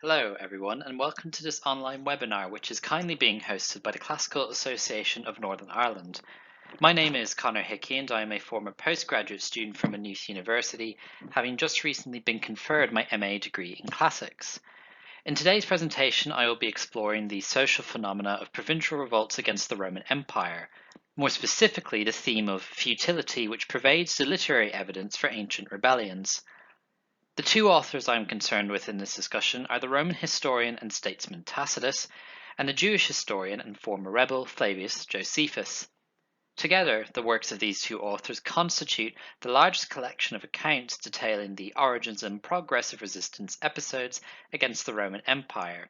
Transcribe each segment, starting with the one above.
Hello everyone and welcome to this online webinar which is kindly being hosted by the Classical Association of Northern Ireland. My name is Connor Hickey and I am a former postgraduate student from Maynooth University, having just recently been conferred my MA degree in Classics. In today's presentation I will be exploring the social phenomena of provincial revolts against the Roman Empire, more specifically the theme of futility which pervades the literary evidence for ancient rebellions. The two authors I am concerned with in this discussion are the Roman historian and statesman Tacitus, and the Jewish historian and former rebel Flavius Josephus. Together, the works of these two authors constitute the largest collection of accounts detailing the origins and progress of resistance episodes against the Roman Empire,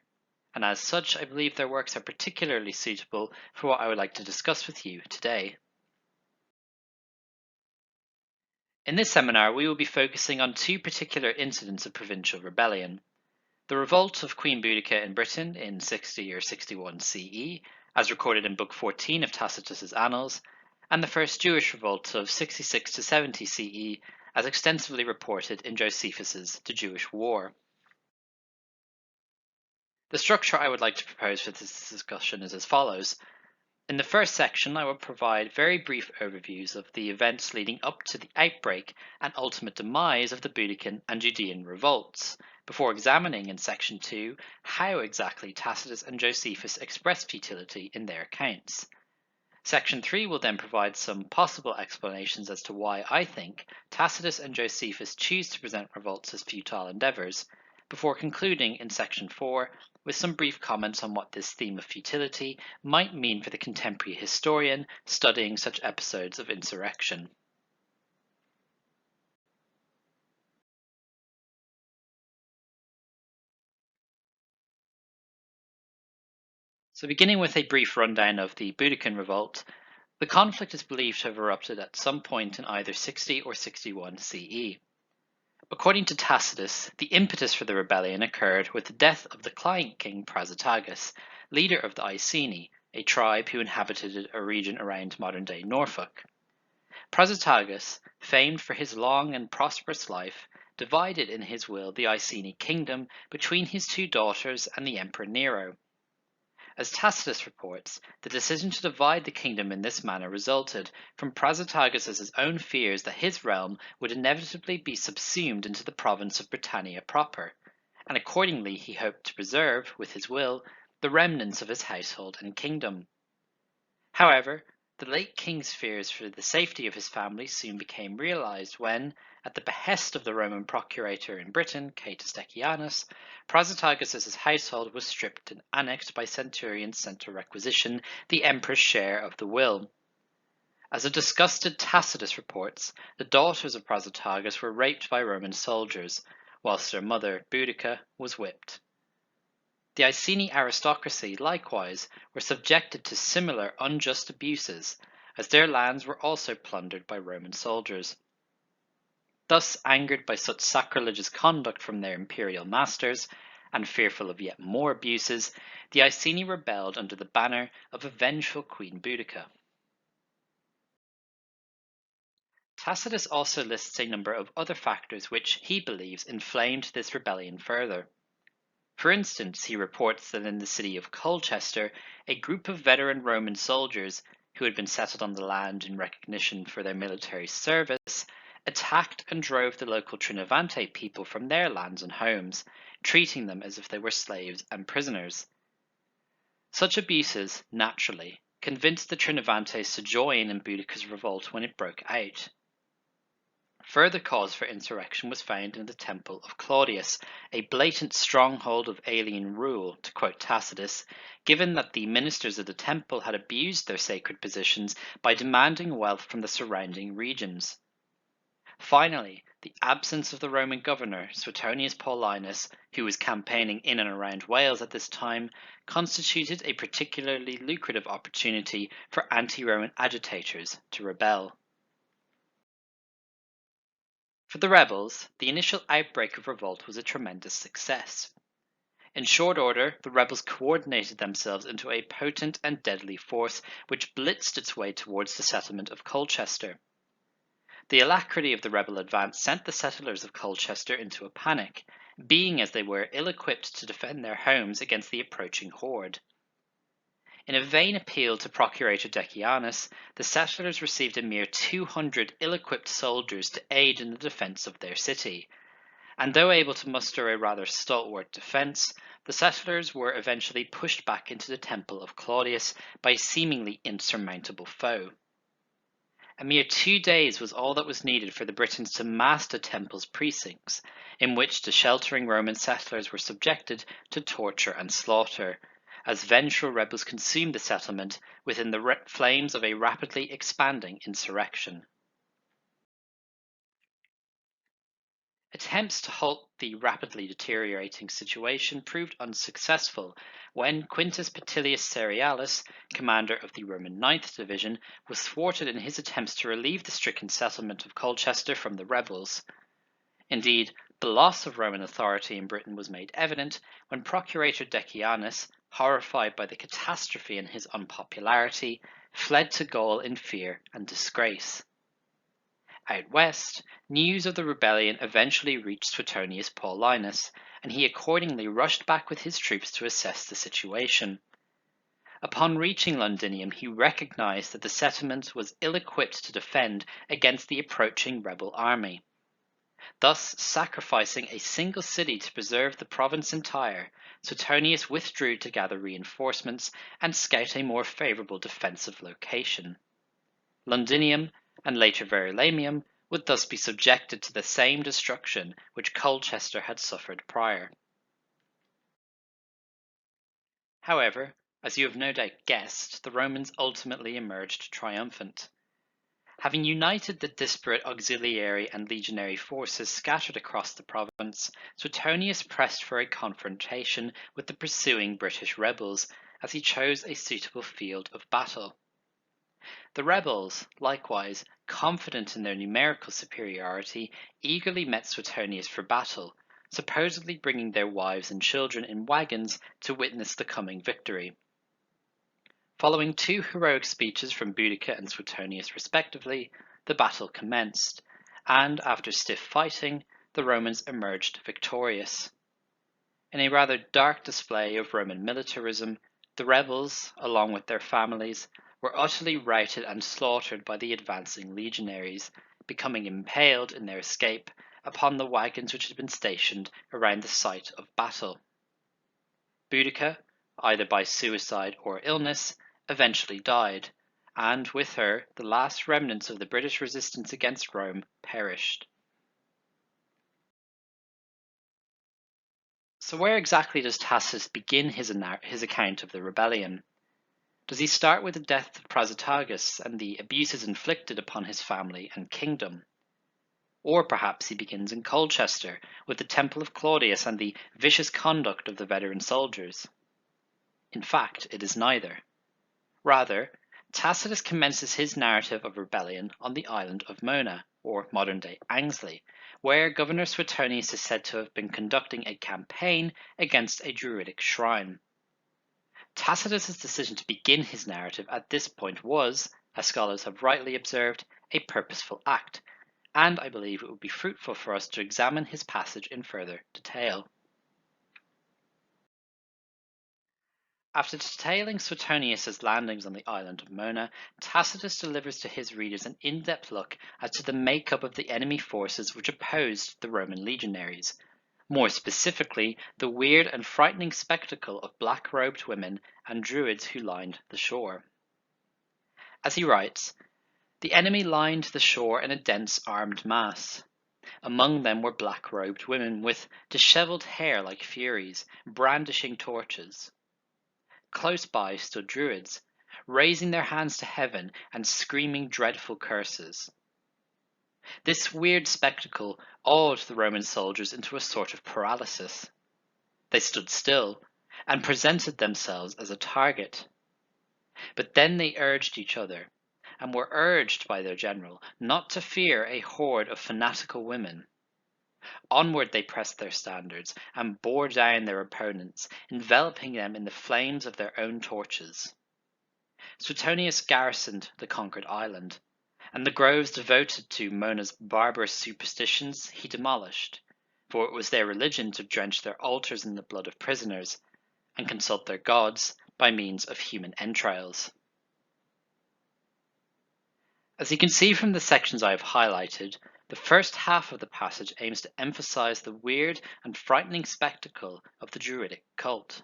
and as such I believe their works are particularly suitable for what I would like to discuss with you today. In this seminar, we will be focusing on two particular incidents of provincial rebellion. The revolt of Queen Boudicca in Britain in 60 or 61 CE, as recorded in Book 14 of Tacitus's Annals, and the first Jewish revolt of 66 to 70 CE, as extensively reported in Josephus's The Jewish War. The structure I would like to propose for this discussion is as follows. In the first section, I will provide very brief overviews of the events leading up to the outbreak and ultimate demise of the Boudiccan and Judean revolts, before examining in section 2 how exactly Tacitus and Josephus express futility in their accounts. Section 3 will then provide some possible explanations as to why I think Tacitus and Josephus choose to present revolts as futile endeavours, before concluding in section 4 with some brief comments on what this theme of futility might mean for the contemporary historian studying such episodes of insurrection. So beginning with a brief rundown of the Boudiccan revolt, the conflict is believed to have erupted at some point in either 60 or 61 CE. According to Tacitus, the impetus for the rebellion occurred with the death of the client king Prasutagus, leader of the Iceni, a tribe who inhabited a region around modern-day Norfolk. Prasutagus, famed for his long and prosperous life, divided in his will the Iceni kingdom between his two daughters and the Emperor Nero. As Tacitus reports, the decision to divide the kingdom in this manner resulted from Prasutagus' own fears that his realm would inevitably be subsumed into the province of Britannia proper, and accordingly he hoped to preserve, with his will, the remnants of his household and kingdom. However, the late king's fears for the safety of his family soon became realized when, at the behest of the Roman procurator in Britain, Catus Decianus, Prasutagus' household was stripped and annexed by centurions sent to requisition the emperor's share of the will. As a disgusted Tacitus reports, the daughters of Prasutagus were raped by Roman soldiers, whilst their mother, Boudicca, was whipped. The Iceni aristocracy, likewise, were subjected to similar unjust abuses, as their lands were also plundered by Roman soldiers. Thus, angered by such sacrilegious conduct from their imperial masters, and fearful of yet more abuses, the Iceni rebelled under the banner of a vengeful Queen Boudicca. Tacitus also lists a number of other factors which, he believes, inflamed this rebellion further. For instance, he reports that in the city of Colchester, a group of veteran Roman soldiers, who had been settled on the land in recognition for their military service, attacked and drove the local Trinavante people from their lands and homes, treating them as if they were slaves and prisoners. Such abuses, naturally, convinced the Trinavantes to join in Boudicca's revolt when it broke out. Further cause for insurrection was found in the Temple of Claudius, a blatant stronghold of alien rule, to quote Tacitus, given that the ministers of the temple had abused their sacred positions by demanding wealth from the surrounding regions. Finally, the absence of the Roman governor, Suetonius Paulinus, who was campaigning in and around Wales at this time, constituted a particularly lucrative opportunity for anti-Roman agitators to rebel. For the rebels, the initial outbreak of revolt was a tremendous success. In short order, the rebels coordinated themselves into a potent and deadly force which blitzed its way towards the settlement of Colchester. The alacrity of the rebel advance sent the settlers of Colchester into a panic, being as they were ill-equipped to defend their homes against the approaching horde. In a vain appeal to Procurator Decianus, the settlers received a mere 200 ill-equipped soldiers to aid in the defence of their city, and though able to muster a rather stalwart defence, the settlers were eventually pushed back into the temple of Claudius by a seemingly insurmountable foe. A mere 2 days was all that was needed for the Britons to master the temple's precincts, in which the sheltering Roman settlers were subjected to torture and slaughter, as vengeful rebels consumed the settlement within the flames of a rapidly expanding insurrection. Attempts to halt the rapidly deteriorating situation proved unsuccessful when Quintus Petilius Cerealis, commander of the Roman 9th Division, was thwarted in his attempts to relieve the stricken settlement of Colchester from the rebels. Indeed, the loss of Roman authority in Britain was made evident when Procurator Decianus, horrified by the catastrophe and his unpopularity, fled to Gaul in fear and disgrace. Out west, news of the rebellion eventually reached Suetonius Paulinus, and he accordingly rushed back with his troops to assess the situation. Upon reaching Londinium, he recognized that the settlement was ill-equipped to defend against the approaching rebel army. Thus, sacrificing a single city to preserve the province entire, Suetonius withdrew to gather reinforcements and scout a more favorable defensive location. Londinium, and later Verulamium, would thus be subjected to the same destruction which Colchester had suffered prior. However, as you have no doubt guessed, the Romans ultimately emerged triumphant. Having united the disparate auxiliary and legionary forces scattered across the province, Suetonius pressed for a confrontation with the pursuing British rebels, as he chose a suitable field of battle. The rebels, likewise, confident in their numerical superiority, eagerly met Suetonius for battle, supposedly bringing their wives and children in wagons to witness the coming victory. Following 2 heroic speeches from Boudiccan and Suetonius respectively, the battle commenced, and after stiff fighting, the Romans emerged victorious. In a rather dark display of Roman militarism, the rebels, along with their families, were utterly routed and slaughtered by the advancing legionaries, becoming impaled in their escape upon the wagons which had been stationed around the site of battle. Boudicca, either by suicide or illness, eventually died, and with her the last remnants of the British resistance against Rome perished. So where exactly does Tacitus begin his account of the rebellion? Does he start with the death of Prasutagus and the abuses inflicted upon his family and kingdom? Or perhaps he begins in Colchester with the Temple of Claudius and the vicious conduct of the veteran soldiers? In fact, it is neither. Rather, Tacitus commences his narrative of rebellion on the island of Mona, or modern-day Angsley, where Governor Suetonius is said to have been conducting a campaign against a druidic shrine. Tacitus's decision to begin his narrative at this point was, as scholars have rightly observed, a purposeful act, and I believe it would be fruitful for us to examine his passage in further detail. After detailing Suetonius's landings on the island of Mona, Tacitus delivers to his readers an in-depth look as to the makeup of the enemy forces which opposed the Roman legionaries. More specifically, the weird and frightening spectacle of black-robed women and druids who lined the shore. As he writes, the enemy lined the shore in a dense armed mass. Among them were black-robed women with dishevelled hair like furies, brandishing torches. Close by stood druids, raising their hands to heaven and screaming dreadful curses. This weird spectacle awed the Roman soldiers into a sort of paralysis. They stood still and presented themselves as a target. But then they urged each other, and were urged by their general, not to fear a horde of fanatical women. Onward they pressed their standards and bore down their opponents, enveloping them in the flames of their own torches. Suetonius garrisoned the conquered island, and the groves devoted to Mona's barbarous superstitions he demolished, for it was their religion to drench their altars in the blood of prisoners, and consult their gods by means of human entrails. As you can see from the sections I have highlighted, the first half of the passage aims to emphasize the weird and frightening spectacle of the Druidic cult.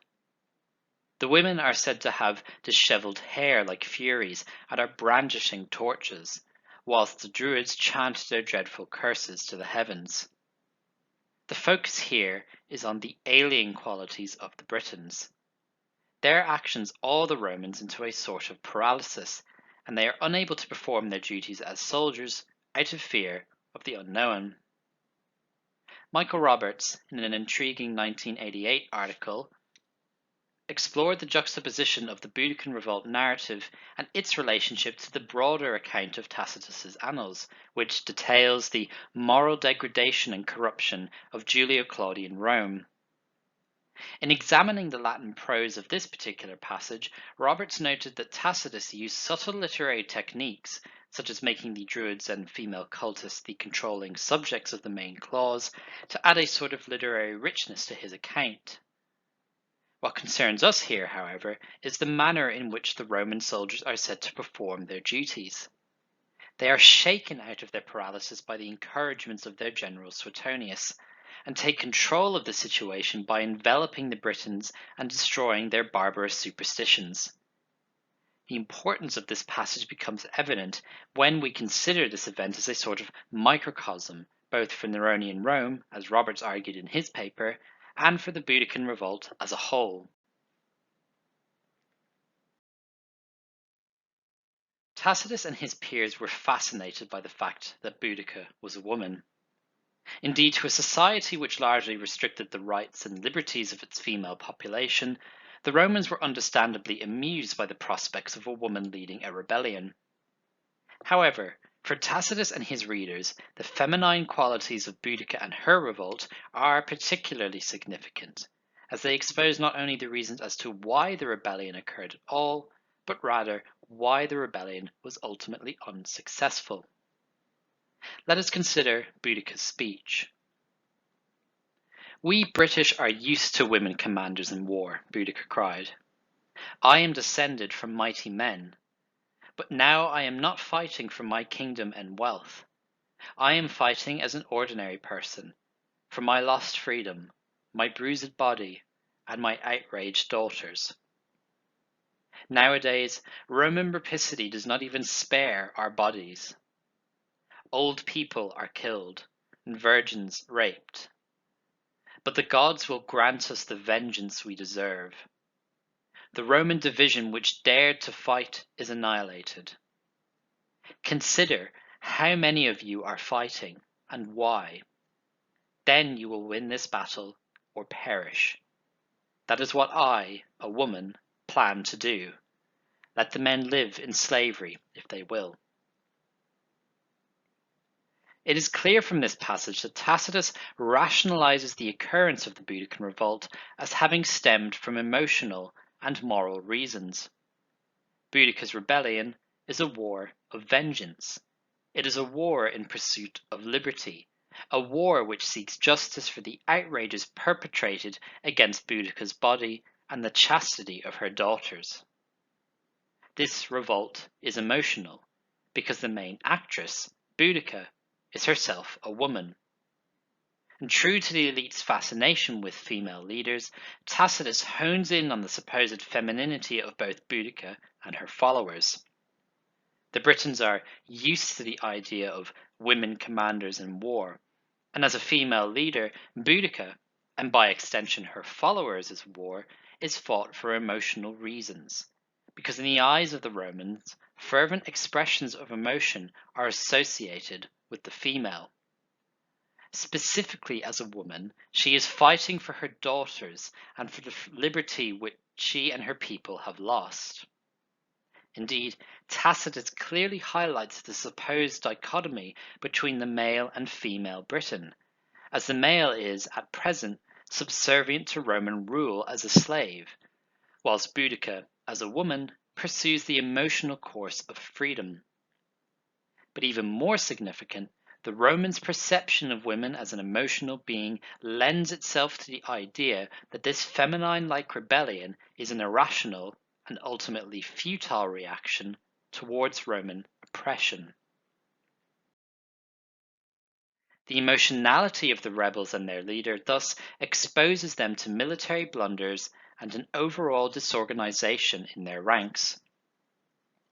The women are said to have disheveled hair like furies and are brandishing torches, whilst the Druids chant their dreadful curses to the heavens. The focus here is on the alien qualities of the Britons. Their actions awe the Romans into a sort of paralysis, and they are unable to perform their duties as soldiers out of fear of the unknown. Michael Roberts, in an intriguing 1988 article, explored the juxtaposition of the Boudiccan revolt narrative and its relationship to the broader account of Tacitus's Annals, which details the moral degradation and corruption of Julio-Claudian Rome. In examining the Latin prose of this particular passage, Roberts noted that Tacitus used subtle literary techniques, such as making the Druids and female cultists the controlling subjects of the main clause, to add a sort of literary richness to his account. What concerns us here, however, is the manner in which the Roman soldiers are said to perform their duties. They are shaken out of their paralysis by the encouragements of their general Suetonius, and take control of the situation by enveloping the Britons and destroying their barbarous superstitions. The importance of this passage becomes evident when we consider this event as a sort of microcosm, both for Neronian Rome, as Roberts argued in his paper, and for the Boudiccan revolt as a whole. Tacitus and his peers were fascinated by the fact that Boudicca was a woman. Indeed, to a society which largely restricted the rights and liberties of its female population, the Romans were understandably amused by the prospects of a woman leading a rebellion. However, for Tacitus and his readers, the feminine qualities of Boudicca and her revolt are particularly significant, as they expose not only the reasons as to why the rebellion occurred at all, but rather why the rebellion was ultimately unsuccessful. Let us consider Boudicca's speech. "We British are used to women commanders in war," Boudicca cried. "I am descended from mighty men. But now I am not fighting for my kingdom and wealth. I am fighting as an ordinary person, for my lost freedom, my bruised body, and my outraged daughters. Nowadays, Roman rapacity does not even spare our bodies. Old people are killed, and virgins raped. But the gods will grant us the vengeance we deserve. The Roman division which dared to fight is annihilated. Consider how many of you are fighting, and why. Then you will win this battle or perish. That is what I, a woman, plan to do. Let the men live in slavery if they will." It is clear from this passage that Tacitus rationalizes the occurrence of the Boudiccan revolt as having stemmed from emotional and moral reasons. Boudicca's rebellion is a war of vengeance. It is a war in pursuit of liberty, a war which seeks justice for the outrages perpetrated against Boudicca's body and the chastity of her daughters. This revolt is emotional because the main actress, Boudicca, is herself a woman. And true to the elite's fascination with female leaders, Tacitus hones in on the supposed femininity of both Boudicca and her followers. The Britons are used to the idea of women commanders in war, and as a female leader, Boudicca, and by extension her followers' war, is fought for emotional reasons, because in the eyes of the Romans, fervent expressions of emotion are associated with the female. Specifically as a woman, she is fighting for her daughters and for the liberty which she and her people have lost. Indeed, Tacitus clearly highlights the supposed dichotomy between the male and female Briton, as the male is, at present, subservient to Roman rule as a slave, whilst Boudicca, as a woman, pursues the emotional course of freedom. But even more significant, the Romans' perception of women as an emotional being lends itself to the idea that this feminine-like rebellion is an irrational and ultimately futile reaction towards Roman oppression. The emotionality of the rebels and their leader thus exposes them to military blunders and an overall disorganization in their ranks.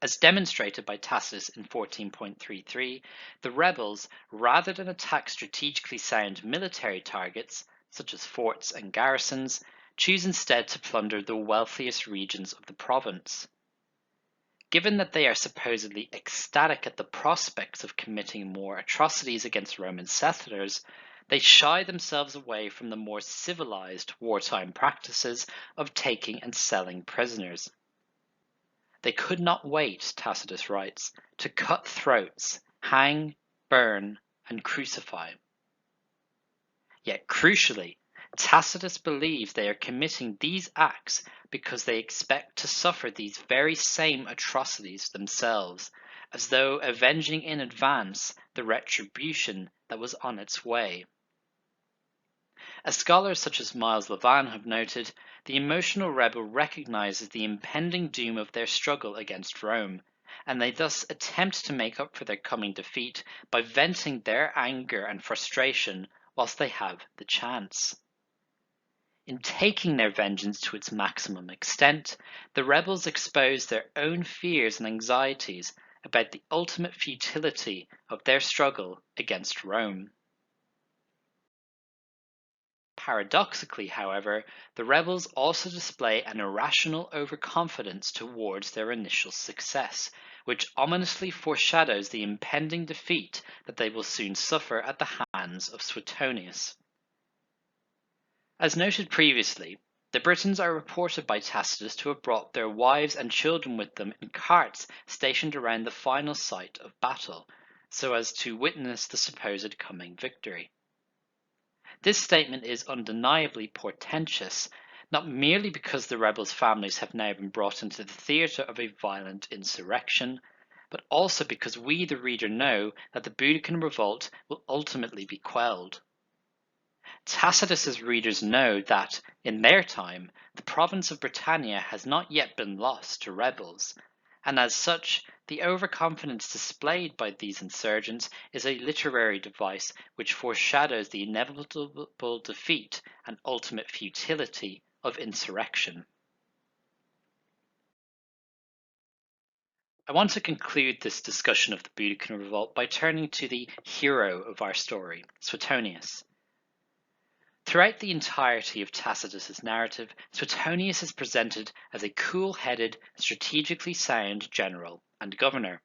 As demonstrated by Tacitus in 14.33, the rebels, rather than attack strategically sound military targets, such as forts and garrisons, choose instead to plunder the wealthiest regions of the province. Given that they are supposedly ecstatic at the prospects of committing more atrocities against Roman settlers, they shy themselves away from the more civilized wartime practices of taking and selling prisoners. They could not wait, Tacitus writes, to cut throats, hang, burn, and crucify. Yet crucially, Tacitus believes they are committing these acts because they expect to suffer these very same atrocities themselves, as though avenging in advance the retribution that was on its way. As scholars such as Miles Levan have noted, the emotional rebel recognizes the impending doom of their struggle against Rome, and they thus attempt to make up for their coming defeat by venting their anger and frustration whilst they have the chance. In taking their vengeance to its maximum extent, the rebels expose their own fears and anxieties about the ultimate futility of their struggle against Rome. Paradoxically, however, the rebels also display an irrational overconfidence towards their initial success, which ominously foreshadows the impending defeat that they will soon suffer at the hands of Suetonius. As noted previously, the Britons are reported by Tacitus to have brought their wives and children with them in carts stationed around the final site of battle, so as to witness the supposed coming victory. This statement is undeniably portentous, not merely because the rebels' families have now been brought into the theatre of a violent insurrection, but also because we, the reader, know that the Boudiccan revolt will ultimately be quelled. Tacitus's readers know that, in their time, the province of Britannia has not yet been lost to rebels, and as such, the overconfidence displayed by these insurgents is a literary device which foreshadows the inevitable defeat and ultimate futility of insurrection. I want to conclude this discussion of the Boudiccan revolt by turning to the hero of our story, Suetonius. Throughout the entirety of Tacitus's narrative, Suetonius is presented as a cool-headed, strategically sound general and governor.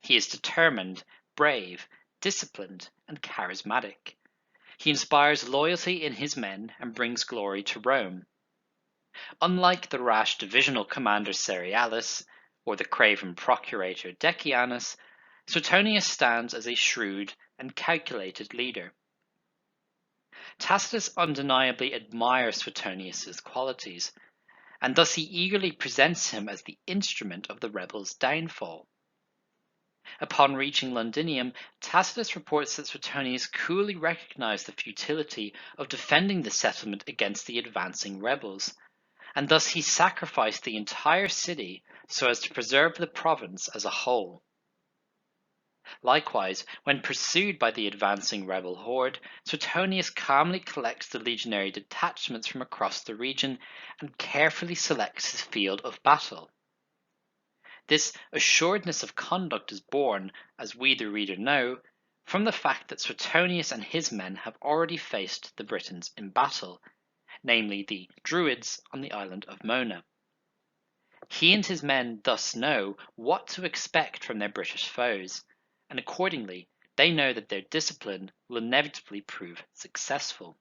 He is determined, brave, disciplined, and charismatic. He inspires loyalty in his men and brings glory to Rome. Unlike the rash divisional commander Cerealis, or the craven procurator Decianus, Suetonius stands as a shrewd and calculated leader. Tacitus undeniably admires Suetonius's qualities, and thus he eagerly presents him as the instrument of the rebels' downfall. Upon reaching Londinium, Tacitus reports that Suetonius coolly recognized the futility of defending the settlement against the advancing rebels, and thus he sacrificed the entire city so as to preserve the province as a whole. Likewise, when pursued by the advancing rebel horde, Suetonius calmly collects the legionary detachments from across the region and carefully selects his field of battle. This assuredness of conduct is born, as we the reader know, from the fact that Suetonius and his men have already faced the Britons in battle, namely the Druids on the island of Mona. He and his men thus know what to expect from their British foes, and accordingly, they know that their discipline will inevitably prove successful.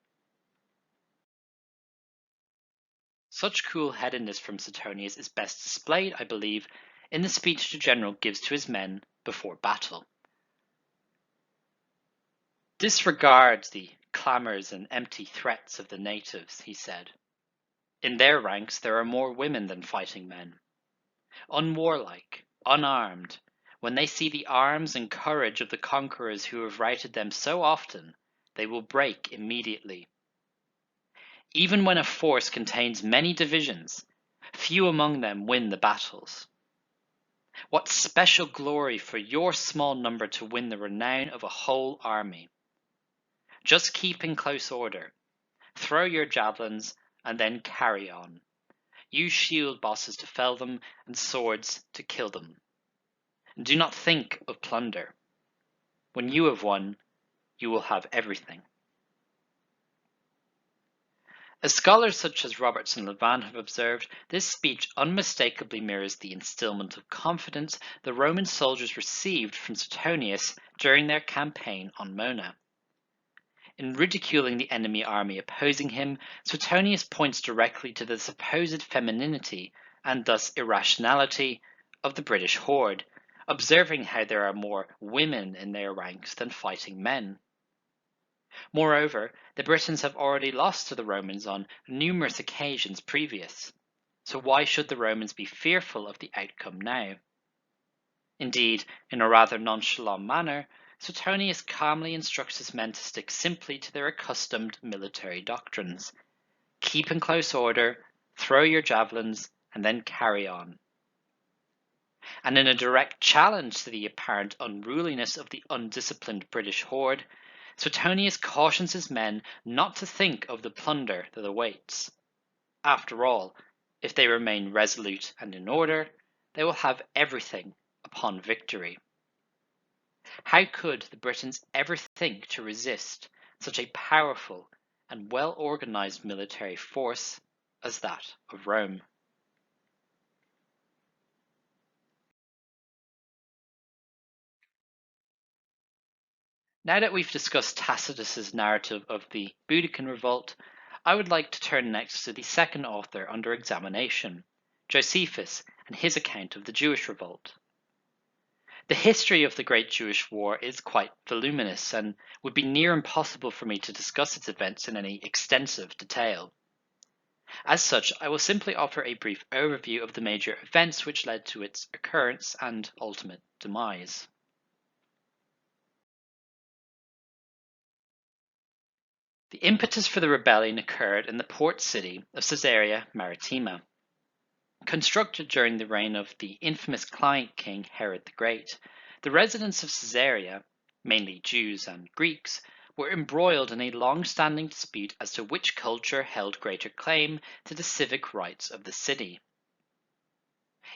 Such cool-headedness from Suetonius is best displayed, I believe, in the speech the general gives to his men before battle. "Disregard the clamours and empty threats of the natives," he said. "In their ranks there are more women than fighting men. Unwarlike, unarmed, When they see the arms and courage of the conquerors who have routed them so often, they will break immediately. Even when a force contains many divisions, few among them win the battles. What special glory for your small number to win the renown of a whole army. Just keep in close order, throw your javelins, and then carry on. Use shield bosses to fell them, and swords to kill them. And do not think of plunder. When you have won, you will have everything. As scholars such as Roberts and Levan have observed, this speech unmistakably mirrors the instilment of confidence the Roman soldiers received from Suetonius during their campaign on Mona. In ridiculing the enemy army opposing him, Suetonius points directly to the supposed femininity and thus irrationality of the British horde, observing how there are more women in their ranks than fighting men. Moreover, the Britons have already lost to the Romans on numerous occasions previous, so why should the Romans be fearful of the outcome now? Indeed, in a rather nonchalant manner, Suetonius calmly instructs his men to stick simply to their accustomed military doctrines. Keep in close order, throw your javelins, and then carry on. And in a direct challenge to the apparent unruliness of the undisciplined British horde, Suetonius cautions his men not to think of the plunder that awaits. After all, if they remain resolute and in order, they will have everything upon victory. How could the Britons ever think to resist such a powerful and well-organized military force as that of Rome? Now that we've discussed Tacitus's narrative of the Boudiccan revolt, I would like to turn next to the second author under examination, Josephus and his account of the Jewish revolt. The history of the Great Jewish War is quite voluminous and would be near impossible for me to discuss its events in any extensive detail. As such, I will simply offer a brief overview of the major events which led to its occurrence and ultimate demise. The impetus for the rebellion occurred in the port city of Caesarea Maritima. Constructed during the reign of the infamous client king Herod the Great, the residents of Caesarea, mainly Jews and Greeks, were embroiled in a long-standing dispute as to which culture held greater claim to the civic rights of the city.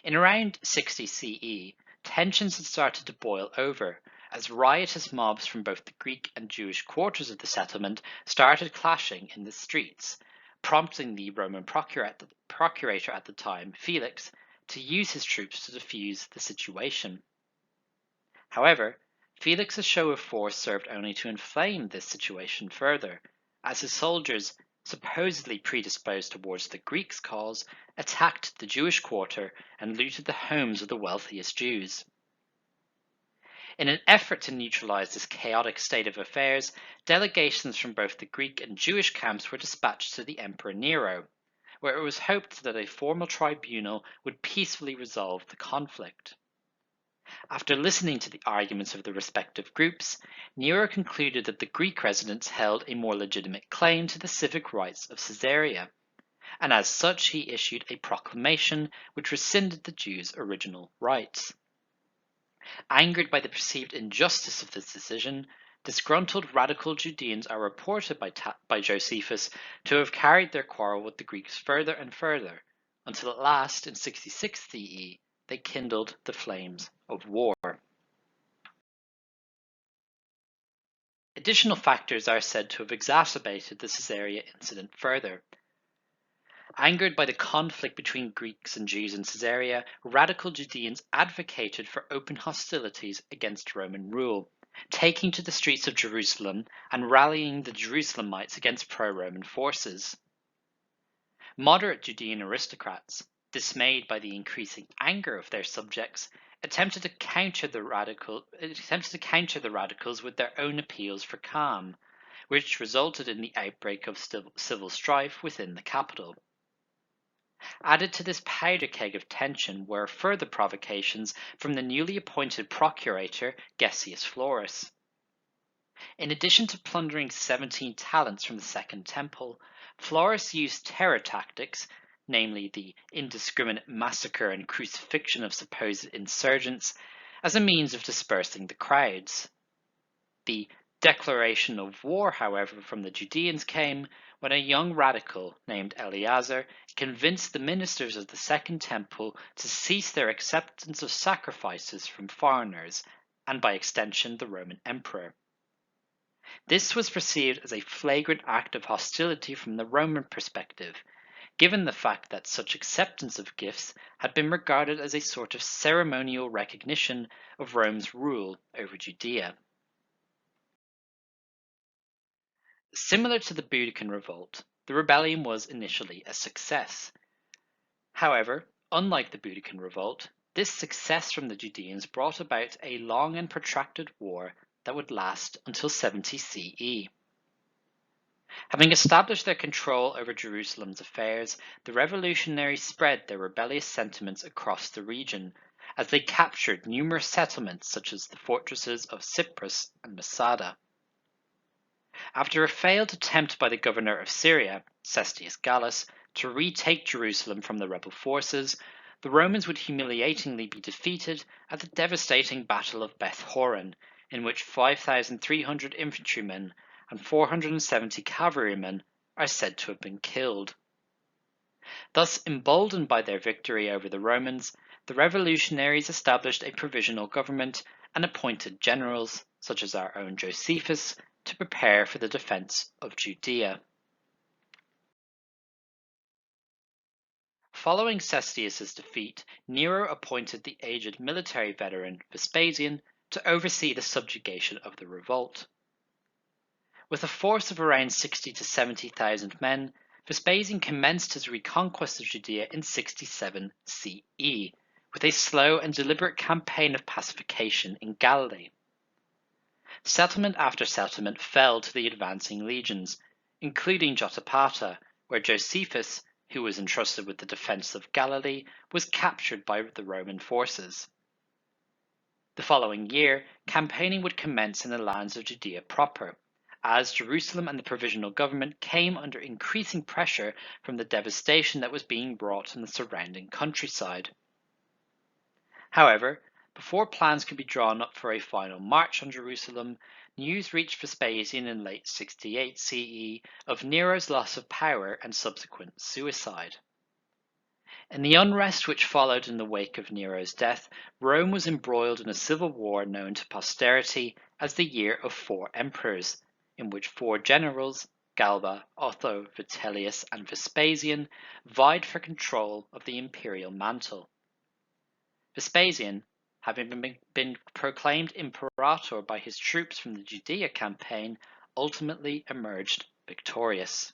In around 60 CE, tensions had started to boil over, as riotous mobs from both the Greek and Jewish quarters of the settlement started clashing in the streets, prompting the Roman procurator at the time, Felix, to use his troops to defuse the situation. However, Felix's show of force served only to inflame this situation further, as his soldiers, supposedly predisposed towards the Greeks' cause, attacked the Jewish quarter and looted the homes of the wealthiest Jews. In an effort to neutralize this chaotic state of affairs, delegations from both the Greek and Jewish camps were dispatched to the Emperor Nero, where it was hoped that a formal tribunal would peacefully resolve the conflict. After listening to the arguments of the respective groups, Nero concluded that the Greek residents held a more legitimate claim to the civic rights of Caesarea, and as such he issued a proclamation which rescinded the Jews' original rights. Angered by the perceived injustice of this decision, disgruntled radical Judeans are reported by Josephus to have carried their quarrel with the Greeks further and further, until at last, in 66 CE, they kindled the flames of war. Additional factors are said to have exacerbated the Caesarea incident further. Angered by the conflict between Greeks and Jews in Caesarea, radical Judeans advocated for open hostilities against Roman rule, taking to the streets of Jerusalem and rallying the Jerusalemites against pro-Roman forces. Moderate Judean aristocrats, dismayed by the increasing anger of their subjects, attempted to counter the radicals with their own appeals for calm, which resulted in the outbreak of civil strife within the capital. Added to this powder keg of tension were further provocations from the newly appointed procurator Gessius Florus. In addition to plundering 17 talents from the Second Temple, Florus used terror tactics, namely the indiscriminate massacre and crucifixion of supposed insurgents, as a means of dispersing the crowds. The declaration of war, however, from the Judeans came when a young radical named Eleazar convinced the ministers of the Second Temple to cease their acceptance of sacrifices from foreigners, and by extension the Roman emperor. This was perceived as a flagrant act of hostility from the Roman perspective, given the fact that such acceptance of gifts had been regarded as a sort of ceremonial recognition of Rome's rule over Judea. Similar to the Boudiccan revolt, the rebellion was initially a success. However, unlike the Boudiccan revolt, this success from the Judeans brought about a long and protracted war that would last until 70 CE. Having established their control over Jerusalem's affairs, the revolutionaries spread their rebellious sentiments across the region, as they captured numerous settlements such as the fortresses of Cyprus and Masada. After a failed attempt by the governor of Syria, Cestius Gallus, to retake Jerusalem from the rebel forces, the Romans would humiliatingly be defeated at the devastating Battle of Beth Horon, in which 5,300 infantrymen and 470 cavalrymen are said to have been killed. Thus, emboldened by their victory over the Romans, the revolutionaries established a provisional government and appointed generals, such as our own Josephus, to prepare for the defense of Judea. Following Cestius's defeat, Nero appointed the aged military veteran Vespasian to oversee the subjugation of the revolt. With a force of around 60 to 70,000 men, Vespasian commenced his reconquest of Judea in 67 CE, with a slow and deliberate campaign of pacification in Galilee. Settlement after settlement fell to the advancing legions, including Jotapata, where Josephus, who was entrusted with the defense of Galilee, was captured by the Roman forces. The following year, campaigning would commence in the lands of Judea proper, as Jerusalem and the provisional government came under increasing pressure from the devastation that was being wrought in the surrounding countryside. However, before plans could be drawn up for a final march on Jerusalem, news reached Vespasian in late 68 CE of Nero's loss of power and subsequent suicide. In the unrest which followed in the wake of Nero's death, Rome was embroiled in a civil war known to posterity as the Year of Four Emperors, in which four generals, Galba, Otho, Vitellius, and Vespasian, vied for control of the imperial mantle. Vespasian, having been proclaimed imperator by his troops from the Judea campaign, ultimately emerged victorious.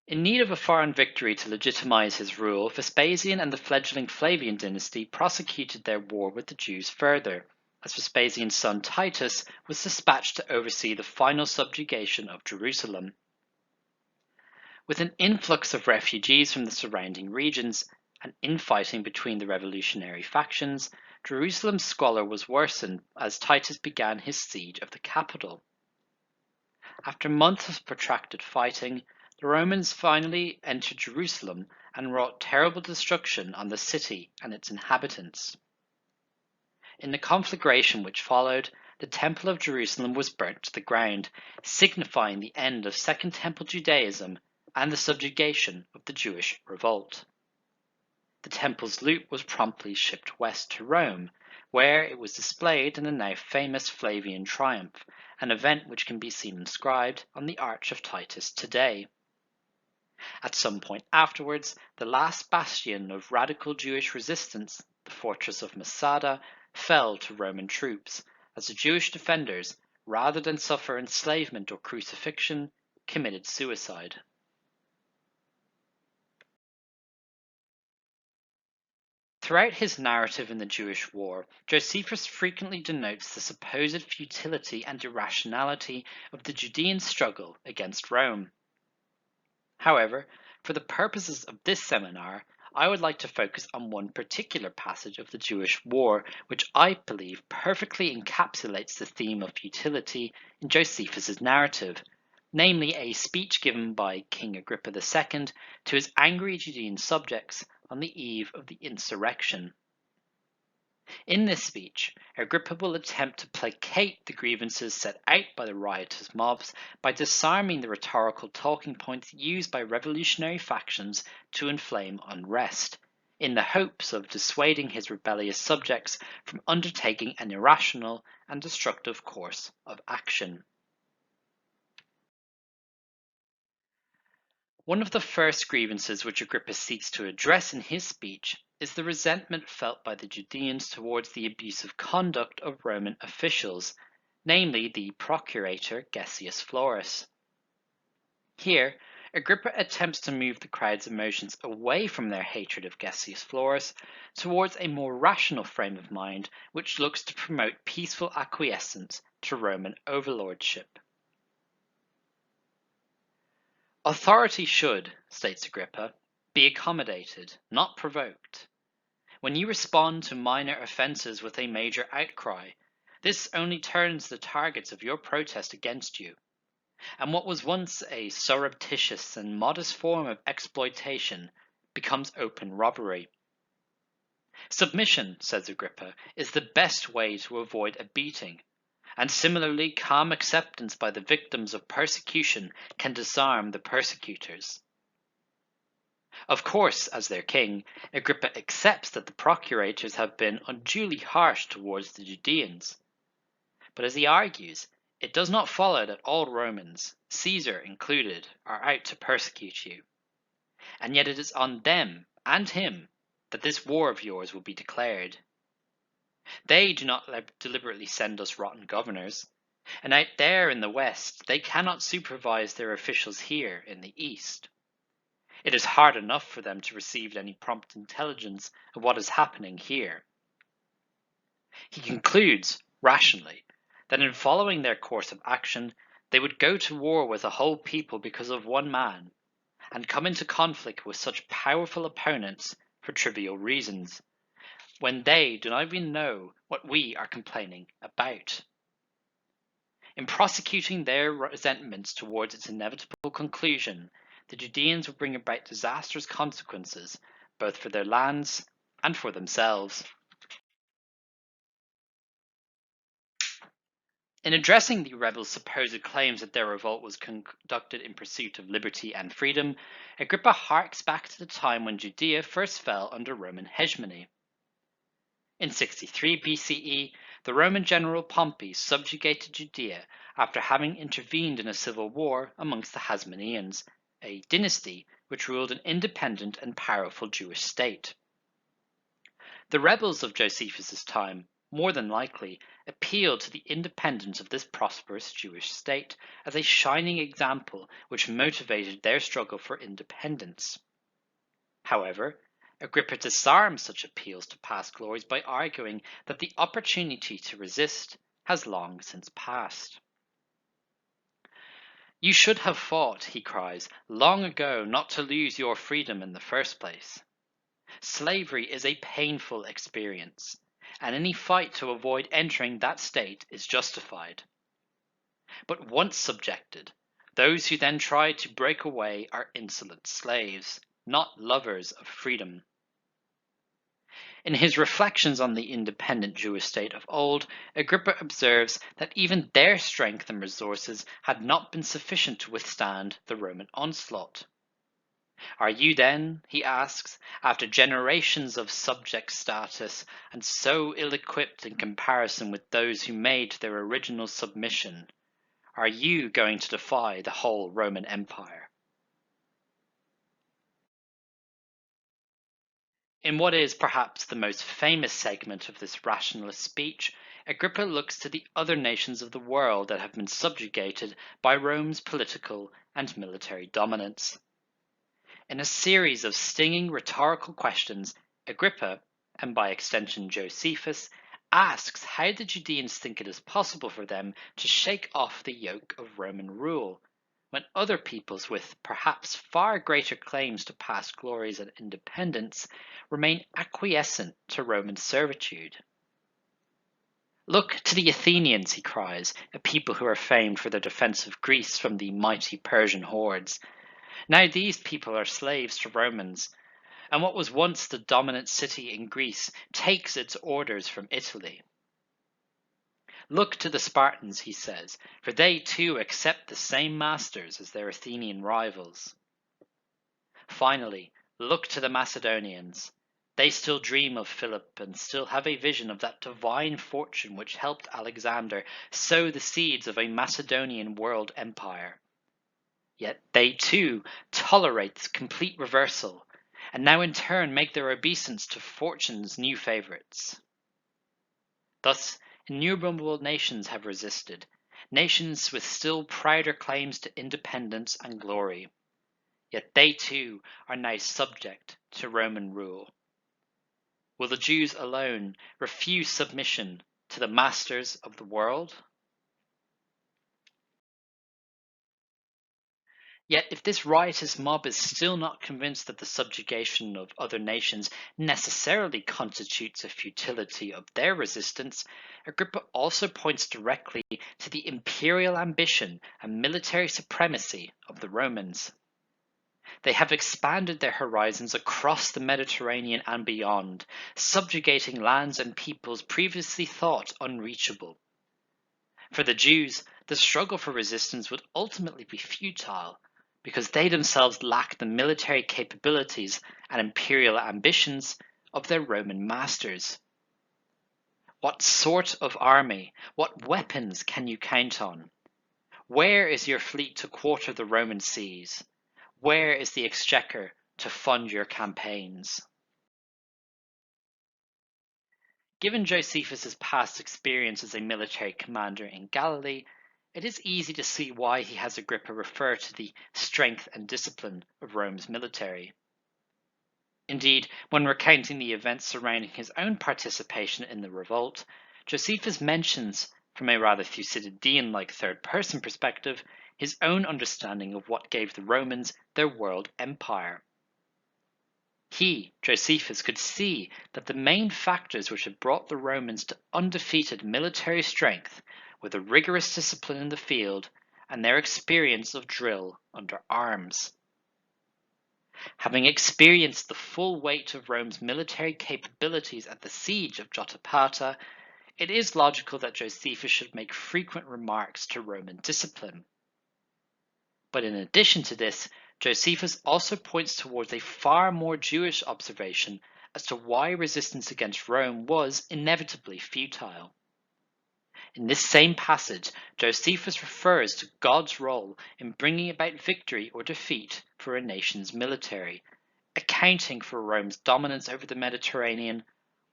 In need of a foreign victory to legitimize his rule, Vespasian and the fledgling Flavian dynasty prosecuted their war with the Jews further, as Vespasian's son Titus was dispatched to oversee the final subjugation of Jerusalem. With an influx of refugees from the surrounding regions and infighting between the revolutionary factions, Jerusalem's squalor was worsened as Titus began his siege of the capital. After months of protracted fighting, the Romans finally entered Jerusalem and wrought terrible destruction on the city and its inhabitants. In the conflagration which followed, the Temple of Jerusalem was burnt to the ground, signifying the end of Second Temple Judaism and the subjugation of the Jewish revolt. The temple's loot was promptly shipped west to Rome, where it was displayed in the now famous Flavian Triumph, an event which can be seen inscribed on the Arch of Titus today. At some point afterwards, the last bastion of radical Jewish resistance, the fortress of Masada, fell to Roman troops, as the Jewish defenders, rather than suffer enslavement or crucifixion, committed suicide. Throughout his narrative in the Jewish War, Josephus frequently denotes the supposed futility and irrationality of the Judean struggle against Rome. However, for the purposes of this seminar, I would like to focus on one particular passage of the Jewish War, which I believe perfectly encapsulates the theme of futility in Josephus' narrative, namely a speech given by King Agrippa II to his angry Judean subjects on the eve of the insurrection. In this speech, Agrippa will attempt to placate the grievances set out by the riotous mobs by disarming the rhetorical talking points used by revolutionary factions to inflame unrest, in the hopes of dissuading his rebellious subjects from undertaking an irrational and destructive course of action. One of the first grievances which Agrippa seeks to address in his speech is the resentment felt by the Judeans towards the abusive conduct of Roman officials, namely the procurator Gessius Florus. Here, Agrippa attempts to move the crowd's emotions away from their hatred of Gessius Florus towards a more rational frame of mind which looks to promote peaceful acquiescence to Roman overlordship. Authority should, states Agrippa, be accommodated, not provoked. When you respond to minor offences with a major outcry, this only turns the targets of your protest against you, and what was once a surreptitious and modest form of exploitation becomes open robbery. Submission, says Agrippa, is the best way to avoid a beating, and similarly calm acceptance by the victims of persecution can disarm the persecutors. Of course, as their king, Agrippa accepts that the procurators have been unduly harsh towards the Judeans. But as he argues, it does not follow that all Romans, Caesar included, are out to persecute you. And yet it is on them and him that this war of yours will be declared. They do not deliberately send us rotten governors, and out there in the west they cannot supervise their officials here in the east. It is hard enough for them to receive any prompt intelligence of what is happening here. He concludes, rationally, that in following their course of action, they would go to war with a whole people because of one man, and come into conflict with such powerful opponents for trivial reasons, when they do not even know what we are complaining about. In prosecuting their resentments towards its inevitable conclusion, the Judeans will bring about disastrous consequences, both for their lands and for themselves. In addressing the rebels' supposed claims that their revolt was conducted in pursuit of liberty and freedom, Agrippa harks back to the time when Judea first fell under Roman hegemony. In 63 BCE, the Roman general Pompey subjugated Judea after having intervened in a civil war amongst the Hasmoneans, a dynasty which ruled an independent and powerful Jewish state. The rebels of Josephus' time, more than likely, appealed to the independence of this prosperous Jewish state as a shining example which motivated their struggle for independence. However, Agrippa disarms such appeals to past glories by arguing that the opportunity to resist has long since passed. You should have fought, he cries, long ago not to lose your freedom in the first place. Slavery is a painful experience, and any fight to avoid entering that state is justified. But once subjected, those who then try to break away are insolent slaves, not lovers of freedom. In his reflections on the independent Jewish state of old, Agrippa observes that even their strength and resources had not been sufficient to withstand the Roman onslaught. Are you then, he asks, after generations of subject status and so ill-equipped in comparison with those who made their original submission, are you going to defy the whole Roman Empire? In what is perhaps the most famous segment of this rationalist speech, Agrippa looks to the other nations of the world that have been subjugated by Rome's political and military dominance. In a series of stinging rhetorical questions, Agrippa, and by extension Josephus, asks how the Judeans think it is possible for them to shake off the yoke of Roman rule, when other peoples with perhaps far greater claims to past glories and independence remain acquiescent to Roman servitude. Look to the Athenians, he cries, a people who are famed for their defense of Greece from the mighty Persian hordes. Now these people are slaves to Romans, and what was once the dominant city in Greece takes its orders from Italy. Look to the Spartans, he says, for they too accept the same masters as their Athenian rivals. Finally, look to the Macedonians. They still dream of Philip and still have a vision of that divine fortune which helped Alexander sow the seeds of a Macedonian world empire. Yet they too tolerate this complete reversal, and now in turn make their obeisance to fortune's new favorites. Thus, innumerable nations have resisted, nations with still prouder claims to independence and glory. Yet they too are now subject to Roman rule. Will the Jews alone refuse submission to the masters of the world? Yet if this riotous mob is still not convinced that the subjugation of other nations necessarily constitutes a futility of their resistance, Agrippa also points directly to the imperial ambition and military supremacy of the Romans. They have expanded their horizons across the Mediterranean and beyond, subjugating lands and peoples previously thought unreachable. For the Jews, the struggle for resistance would ultimately be futile, because they themselves lack the military capabilities and imperial ambitions of their Roman masters. What sort of army, what weapons can you count on? Where is your fleet to quarter the Roman seas? Where is the exchequer to fund your campaigns? Given Josephus' past experience as a military commander in Galilee, it is easy to see why he has Agrippa refer to the strength and discipline of Rome's military. Indeed, when recounting the events surrounding his own participation in the revolt, Josephus mentions, from a rather Thucydidean-like third-person perspective, his own understanding of what gave the Romans their world empire. He, Josephus, could see that the main factors which had brought the Romans to undefeated military strength were the rigorous discipline in the field and their experience of drill under arms. Having experienced the full weight of Rome's military capabilities at the siege of Jotapata, it is logical that Josephus should make frequent remarks to Roman discipline. But in addition to this, Josephus also points towards a far more Jewish observation as to why resistance against Rome was inevitably futile. In this same passage, Josephus refers to God's role in bringing about victory or defeat for a nation's military, accounting for Rome's dominance over the Mediterranean,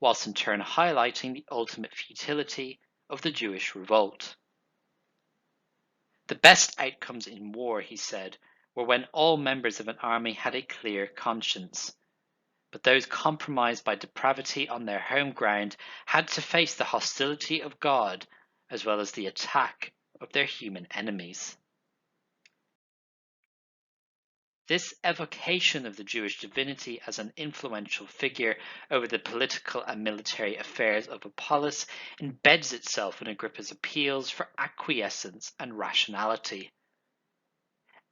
whilst in turn highlighting the ultimate futility of the Jewish revolt. The best outcomes in war, he said, were when all members of an army had a clear conscience. But those compromised by depravity on their home ground had to face the hostility of God as well as the attack of their human enemies. This evocation of the Jewish divinity as an influential figure over the political and military affairs of a polis embeds itself in Agrippa's appeals for acquiescence and rationality.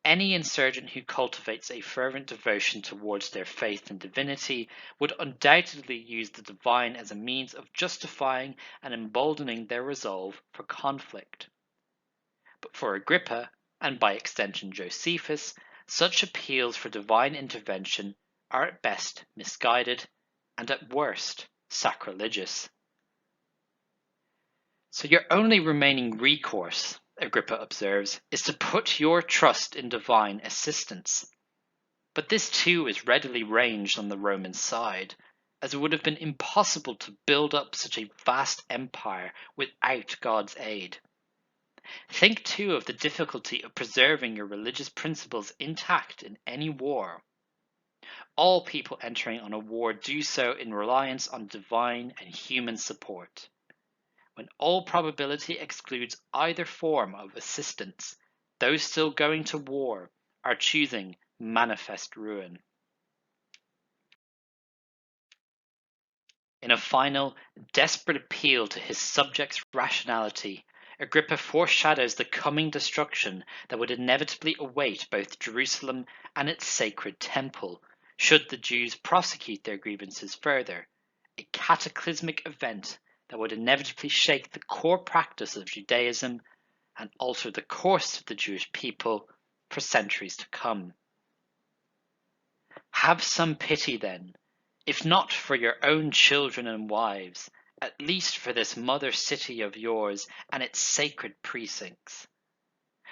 Any insurgent who cultivates a fervent devotion towards their faith in divinity would undoubtedly use the divine as a means of justifying and emboldening their resolve for conflict. But for Agrippa, and by extension Josephus, such appeals for divine intervention are at best misguided and at worst sacrilegious. So your only remaining recourse, Agrippa observes, is to put your trust in divine assistance. But this too is readily ranged on the Roman side, as it would have been impossible to build up such a vast empire without God's aid. Think too of the difficulty of preserving your religious principles intact in any war. All people entering on a war do so in reliance on divine and human support. When all probability excludes either form of assistance, those still going to war are choosing manifest ruin. In a final, desperate appeal to his subjects' rationality, Agrippa foreshadows the coming destruction that would inevitably await both Jerusalem and its sacred temple, should the Jews prosecute their grievances further, a cataclysmic event that would inevitably shake the core practice of Judaism and alter the course of the Jewish people for centuries to come. Have some pity then, if not for your own children and wives, at least for this mother city of yours and its sacred precincts.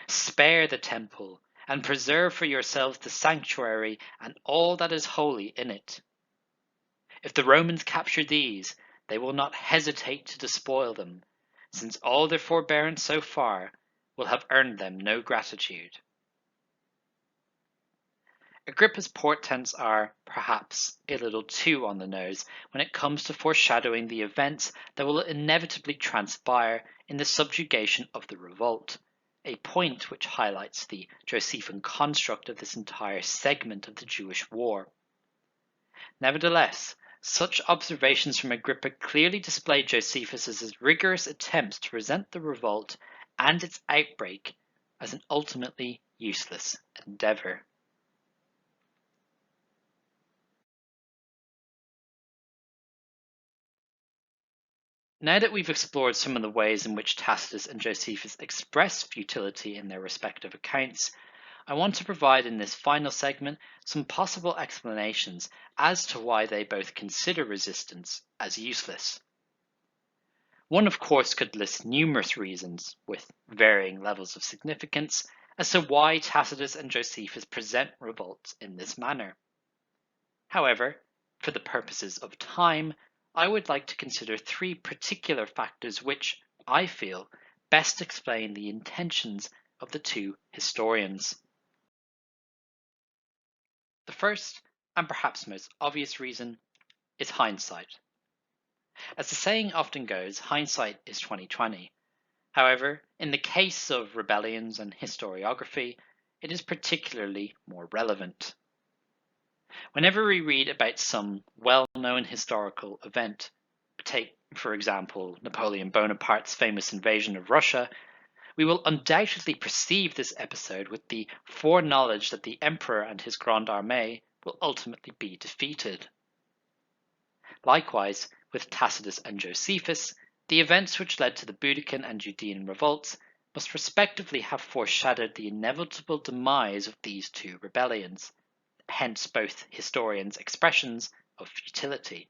Spare the temple, and preserve for yourselves the sanctuary and all that is holy in it. If the Romans capture these, they will not hesitate to despoil them, since all their forbearance so far will have earned them no gratitude. Agrippa's portents are, perhaps, a little too on the nose when it comes to foreshadowing the events that will inevitably transpire in the subjugation of the revolt, a point which highlights the Josephine construct of this entire segment of the Jewish war. Nevertheless, such observations from Agrippa clearly display Josephus's rigorous attempts to present the revolt and its outbreak as an ultimately useless endeavour. Now that we've explored some of the ways in which Tacitus and Josephus express futility in their respective accounts, I want to provide in this final segment some possible explanations as to why they both consider resistance as useless. One, of course, could list numerous reasons, with varying levels of significance, as to why Tacitus and Josephus present revolts in this manner. However, for the purposes of time, I would like to consider three particular factors which, I feel, best explain the intentions of the two historians. The first, and perhaps most obvious reason, is hindsight. As the saying often goes, hindsight is 20/20. However, in the case of rebellions and historiography, it is particularly more relevant. Whenever we read about some well-known historical event, take, for example, Napoleon Bonaparte's famous invasion of Russia, we will undoubtedly perceive this episode with the foreknowledge that the emperor and his Grande Armée will ultimately be defeated. Likewise, with Tacitus and Josephus, the events which led to the Boudiccan and Judean revolts must respectively have foreshadowed the inevitable demise of these two rebellions, hence both historians' expressions of futility.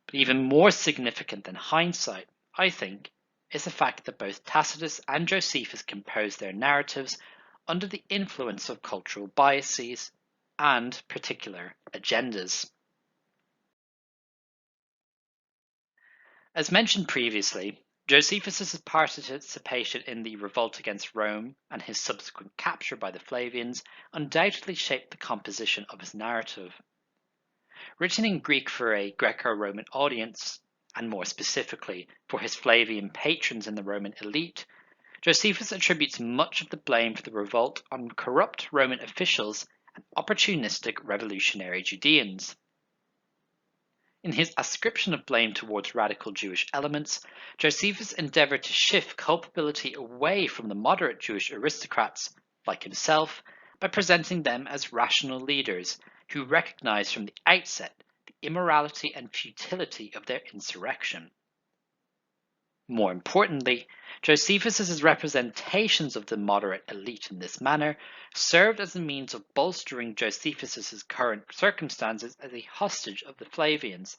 But even more significant than hindsight, I think, is the fact that both Tacitus and Josephus composed their narratives under the influence of cultural biases and particular agendas. As mentioned previously, Josephus' participation in the revolt against Rome and his subsequent capture by the Flavians undoubtedly shaped the composition of his narrative. Written in Greek for a Greco-Roman audience, and more specifically for his Flavian patrons in the Roman elite, Josephus attributes much of the blame for the revolt on corrupt Roman officials and opportunistic revolutionary Judeans. In his ascription of blame towards radical Jewish elements, Josephus endeavored to shift culpability away from the moderate Jewish aristocrats, like himself, by presenting them as rational leaders who recognized from the outset the immorality and futility of their insurrection. More importantly, Josephus's representations of the moderate elite in this manner served as a means of bolstering Josephus's current circumstances as a hostage of the Flavians,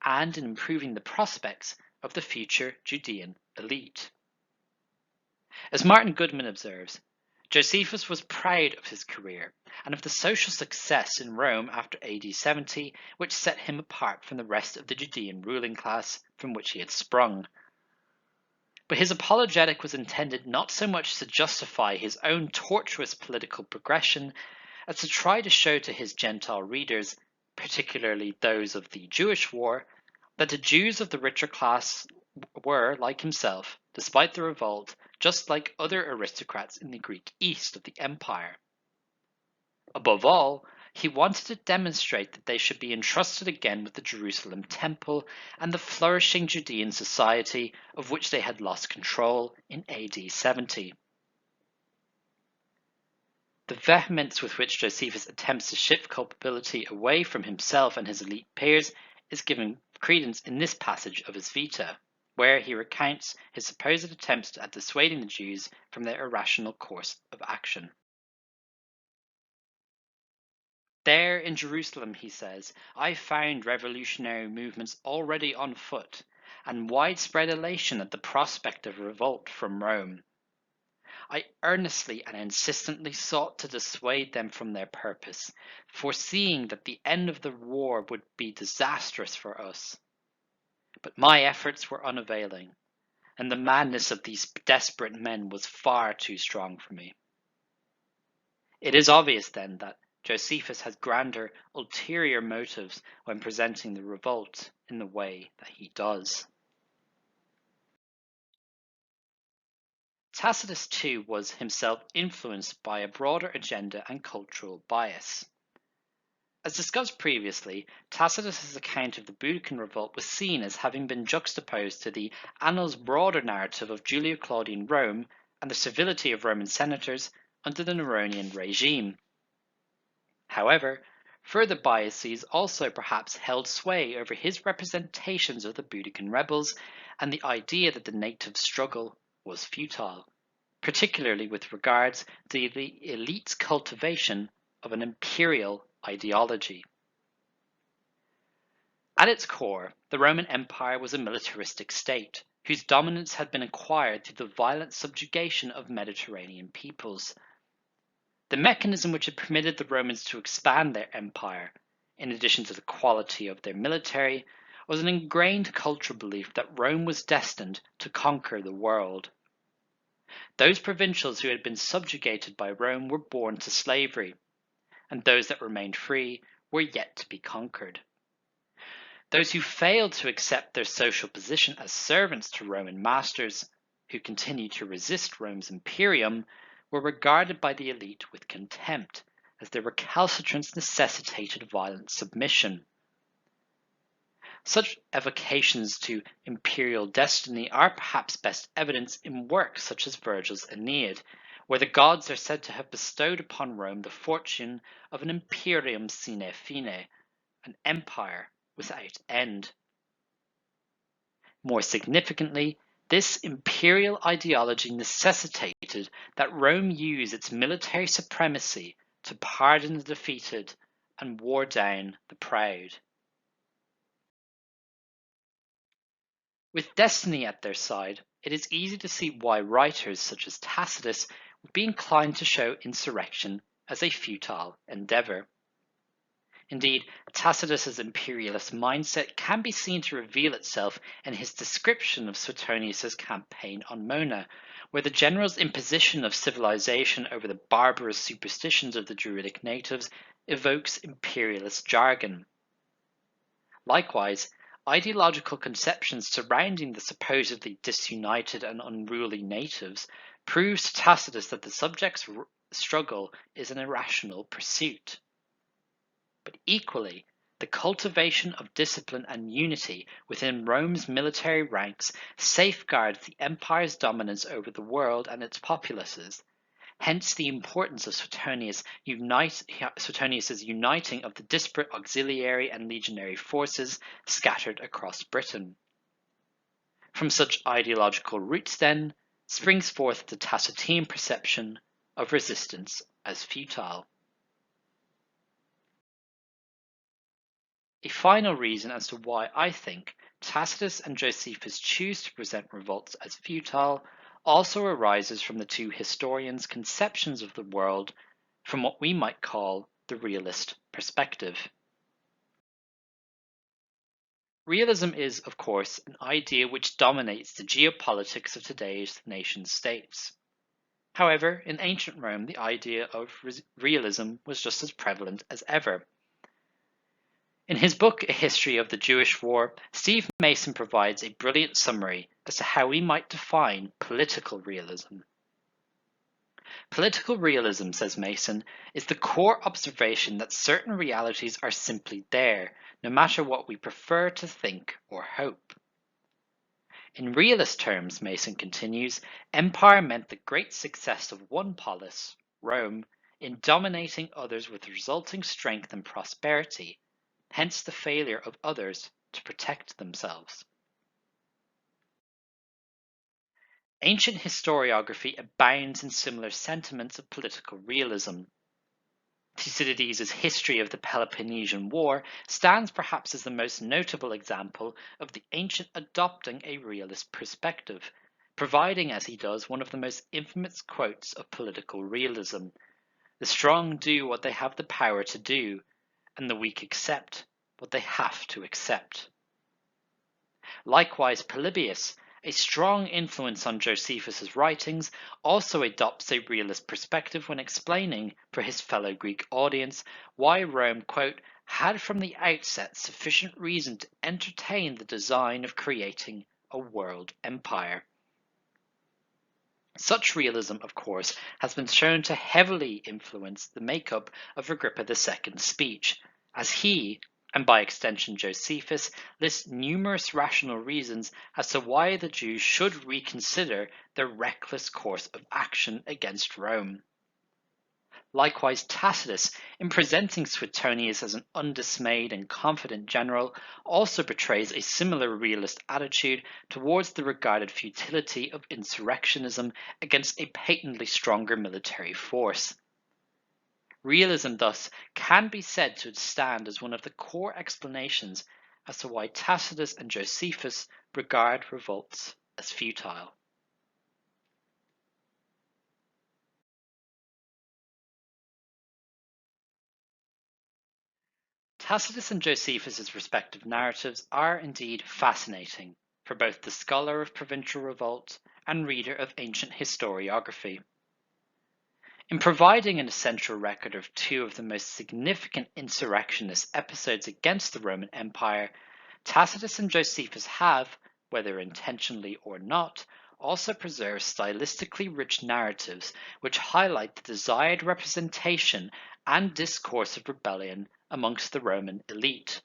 and in improving the prospects of the future Judean elite. As Martin Goodman observes, Josephus was proud of his career and of the social success in Rome after AD 70, which set him apart from the rest of the Judean ruling class from which he had sprung. But his apologetic was intended not so much to justify his own tortuous political progression as to try to show to his Gentile readers, particularly those of the Jewish war, that the Jews of the richer class were, like himself, despite the revolt, just like other aristocrats in the Greek east of the empire. Above all, he wanted to demonstrate that they should be entrusted again with the Jerusalem temple and the flourishing Judean society of which they had lost control in AD 70. The vehemence with which Josephus attempts to shift culpability away from himself and his elite peers is given credence in this passage of his Vita, where he recounts his supposed attempts at dissuading the Jews from their irrational course of action. There in Jerusalem, he says, I found revolutionary movements already on foot, and widespread elation at the prospect of revolt from Rome. I earnestly and insistently sought to dissuade them from their purpose, foreseeing that the end of the war would be disastrous for us. But my efforts were unavailing, and the madness of these desperate men was far too strong for me. It is obvious then that Josephus has grander, ulterior motives when presenting the revolt in the way that he does. Tacitus too was himself influenced by a broader agenda and cultural bias. As discussed previously, Tacitus's account of the Boudiccan revolt was seen as having been juxtaposed to the Annals' broader narrative of Julio-Claudian Rome and the servility of Roman senators under the Neronian regime. However, further biases also perhaps held sway over his representations of the Boudiccan rebels and the idea that the native struggle was futile, particularly with regards to the elite's cultivation of an imperial ideology. At its core, the Roman Empire was a militaristic state, whose dominance had been acquired through the violent subjugation of Mediterranean peoples. The mechanism which had permitted the Romans to expand their empire, in addition to the quality of their military, was an ingrained cultural belief that Rome was destined to conquer the world. Those provincials who had been subjugated by Rome were born to slavery, and those that remained free were yet to be conquered. Those who failed to accept their social position as servants to Roman masters, who continued to resist Rome's imperium, were regarded by the elite with contempt, as their recalcitrance necessitated violent submission. Such evocations to imperial destiny are perhaps best evidenced in works such as Virgil's Aeneid, where the gods are said to have bestowed upon Rome the fortune of an imperium sine fine, an empire without end. More significantly, this imperial ideology necessitated that Rome use its military supremacy to pardon the defeated and war down the proud. With destiny at their side, it is easy to see why writers such as Tacitus would be inclined to show insurrection as a futile endeavor. Indeed, Tacitus's imperialist mindset can be seen to reveal itself in his description of Suetonius's campaign on Mona, where the general's imposition of civilization over the barbarous superstitions of the Druidic natives evokes imperialist jargon. Likewise, ideological conceptions surrounding the supposedly disunited and unruly natives proves to Tacitus that the subject's struggle is an irrational pursuit. But equally, the cultivation of discipline and unity within Rome's military ranks safeguards the empire's dominance over the world and its populaces. Hence the importance of Suetonius's uniting of the disparate auxiliary and legionary forces scattered across Britain. From such ideological roots, then, springs forth the Tacitean perception of resistance as futile. A final reason as to why I think Tacitus and Josephus choose to present revolts as futile also arises from the two historians' conceptions of the world from what we might call the realist perspective. Realism is, of course, an idea which dominates the geopolitics of today's nation-states. However, in ancient Rome, the idea of realism was just as prevalent as ever. In his book, A History of the Jewish War, Steve Mason provides a brilliant summary as to how we might define political realism. Political realism, says Mason, is the core observation that certain realities are simply there, no matter what we prefer to think or hope. In realist terms, Mason continues, empire meant the great success of one polis, Rome, in dominating others with resulting strength and prosperity, hence the failure of others to protect themselves. Ancient historiography abounds in similar sentiments of political realism. Thucydides' History of the Peloponnesian War stands perhaps as the most notable example of the ancient adopting a realist perspective, providing as he does one of the most infamous quotes of political realism: "The strong do what they have the power to do, and the weak accept what they have to accept." Likewise, Polybius, a strong influence on Josephus' writings, also adopts a realist perspective when explaining for his fellow Greek audience why Rome, quote, had from the outset sufficient reason to entertain the design of creating a world empire. Such realism, of course, has been shown to heavily influence the makeup of Agrippa II's speech, as he, and by extension Josephus, lists numerous rational reasons as to why the Jews should reconsider their reckless course of action against Rome. Likewise, Tacitus, in presenting Suetonius as an undismayed and confident general, also betrays a similar realist attitude towards the regarded futility of insurrectionism against a patently stronger military force. Realism thus can be said to stand as one of the core explanations as to why Tacitus and Josephus regard revolts as futile. Tacitus and Josephus' respective narratives are indeed fascinating for both the scholar of provincial revolt and reader of ancient historiography. In providing an essential record of two of the most significant insurrectionist episodes against the Roman Empire, Tacitus and Josephus have, whether intentionally or not, also preserved stylistically rich narratives which highlight the desired representation and discourse of rebellion amongst the Roman elite.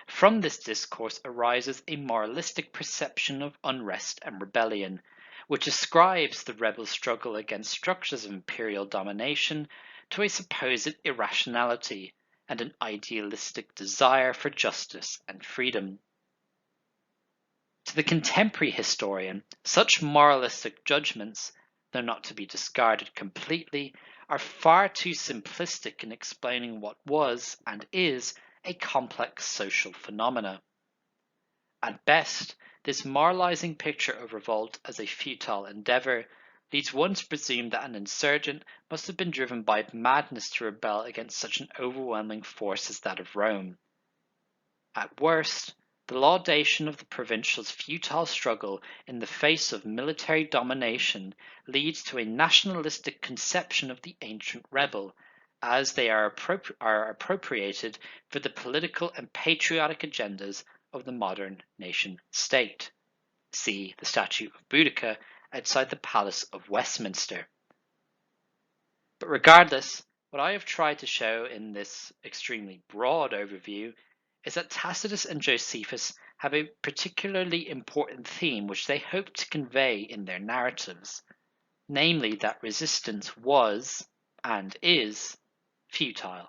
From this discourse arises a moralistic perception of unrest and rebellion, which ascribes the rebel struggle against structures of imperial domination to a supposed irrationality and an idealistic desire for justice and freedom. To the contemporary historian, such moralistic judgments, though not to be discarded completely, are far too simplistic in explaining what was and is a complex social phenomena. At best, this moralizing picture of revolt as a futile endeavor leads one to presume that an insurgent must have been driven by madness to rebel against such an overwhelming force as that of Rome. At worst, the laudation of the provincials' futile struggle in the face of military domination leads to a nationalistic conception of the ancient rebel, as they are appropriated for the political and patriotic agendas of the modern nation-state. See the statue of Boudiccan outside the Palace of Westminster. But regardless, what I have tried to show in this extremely broad overview is that Tacitus and Josephus have a particularly important theme which they hope to convey in their narratives, namely that resistance was, and is, futile.